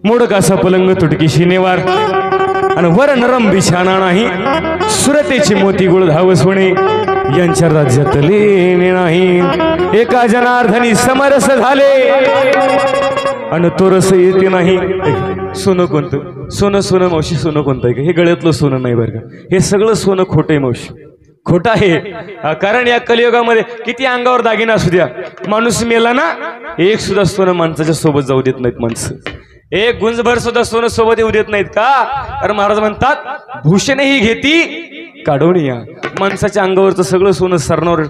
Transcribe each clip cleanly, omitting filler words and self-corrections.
मोड कासा पलंग तुटकी शिनेवार आणि वर नरम बिछाना नाही सुरतेची मोती गुळ धाव सोने यांच्या राज्यात लेणे नाही एका जनार्दनी समरस झाले आणि तो रस येते नाही सोनं कोणतं सोनं सोनं मावशी सोनं कोणतं आहे का हे गळ्यातलं सोनं नाही बरं का हे सगळं सोनं खोटं आहे मावशी खोटा आहे कारण या कलियुगामध्ये किती अंगावर दागिना असू द्या माणूस मेला ना एक सुद्धा सोनं माणसाच्या सोबत जाऊ देत नाहीत माणसं एक गुंजभर सुद्धा सोनं सोबत येऊ देत नाहीत का कारण महाराज म्हणतात भूषण ही घेती काढून या माणसाच्या अंगावरचं सगळं सोनं सरणावर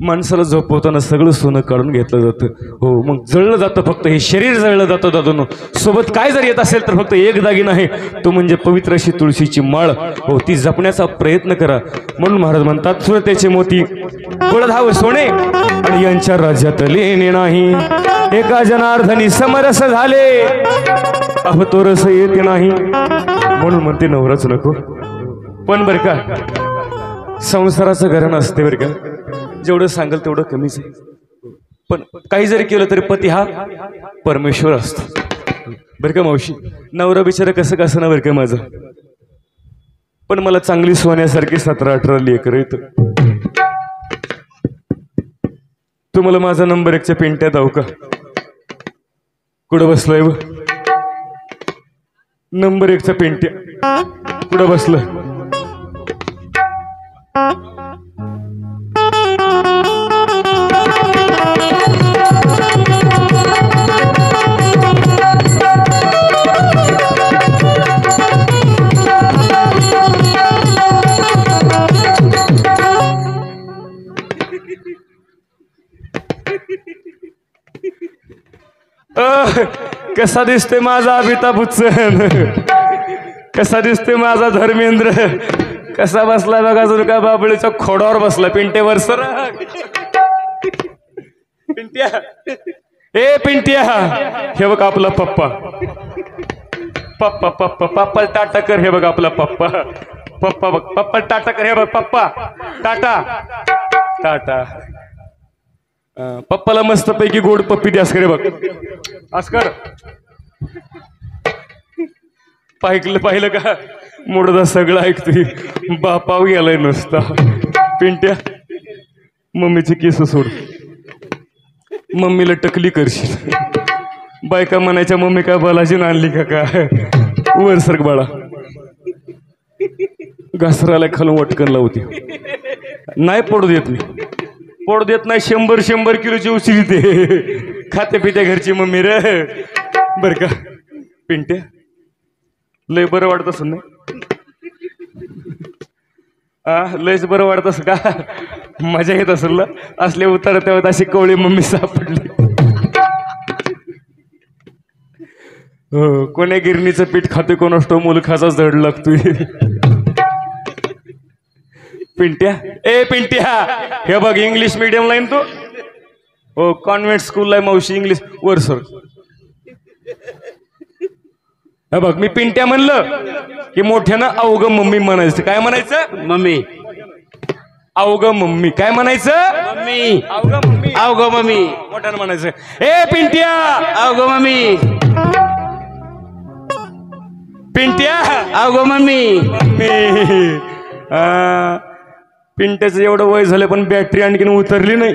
माणसाला झोपवताना सगळं सोनं काढून घेतलं जातं हो मग जळलं जातं फक्त हे शरीर जळलं जातं दादून सोबत काय जर येत असेल तर फक्त एक दागिना आहे तो म्हणजे पवित्र अशी तुळशीची माळ हो ती जपण्याचा प्रयत्न करा म्हणून महाराज म्हणतात सुरतेचे मोती गुळधाव सोने आणि यांच्या राज्यात लेणे नाही एका जनार्दनी समरस झाले अहो तो रस येते नाही म्हणून म्हणते नवराच नको पण बरं का संसाराचं घराणं असते बरं का जेवढं सांगाल तेवढं कमीच आहे पण काही जरी केलं तरी पती हा परमेश्वर असतो बरं का मावशी नवरा बिचारा कसं कसं ना बरं का माझं पण मला चांगली सोन्यासारखी 17-18 लेकरं येतं तुम्हाला माझा नंबर 1च्या पेंट्यात आहो का कुठं बसलोय व नंबर 1चा पेंट्या कुठं बसलोय कसा दिसते माझा अमिताभ बच्चन कसा दिसते माझा धर्मेंद्र कसा बसला बघा जर का बाबळीच्या खोडावर बसला पिंटेवर सर पिंट्या ए पिंट्या हे बघ आपला पप्पा पप्पा पप्पा पप्पा टाटा कर हे बघ आपला पप्पा पप्पा बघ पप्पा टाटा कर हे बघ पप्पा टाटा टाटा पप्पाला मस्त पैकी गोड पप्पी द्यास करे बघ अस्कर पाहिलं का मोडदा सगळं ऐकतोय बापाव गेलाय नुसता पिंट्या मम्मीची केस सोड मम्मीला टकली करशील बायका म्हणायच्या मम्मी काय बालाजी आणली का काय वर सरक बाळा घासराला खालून वटकन लावते नाही पडू देत मी पडू देत नाही 100 किलोची उशिरी ते खाते पित्या घरची मम्मी रे बर का पिंट्या लय बरं वाटत असं नाही लयच बरं वाटत असं का मजा येत असेल ना असले उतार तेव्हा अशी कवळी मम्मी सापडली हो कोण्या गिरणीचं पीठ खाते कोणाष्टो मुलखाचा जड लागतोय पिंट्या ए पिंट्या हे बघ इंग्लिश मीडियम लाईन तू हो कॉन्व्हेंट स्कूल ला मावशी इंग्लिश वर सर हे बघ मी पिंट्या म्हणलं की मोठ्यानं अवघं मम्मी म्हणायचं काय म्हणायचं मम्मी अवघं मम्मी काय म्हणायचं मम्मी अवघं मम्मी अवघं मम्मी मोठ्यानं म्हणायचं ए पिंट्या अवघं मम्मी पिंट्या अवघं मम्मी मम्मी पिंट्याचं एवढं वय झालं पण बॅटरी आणखीन उतरली नाही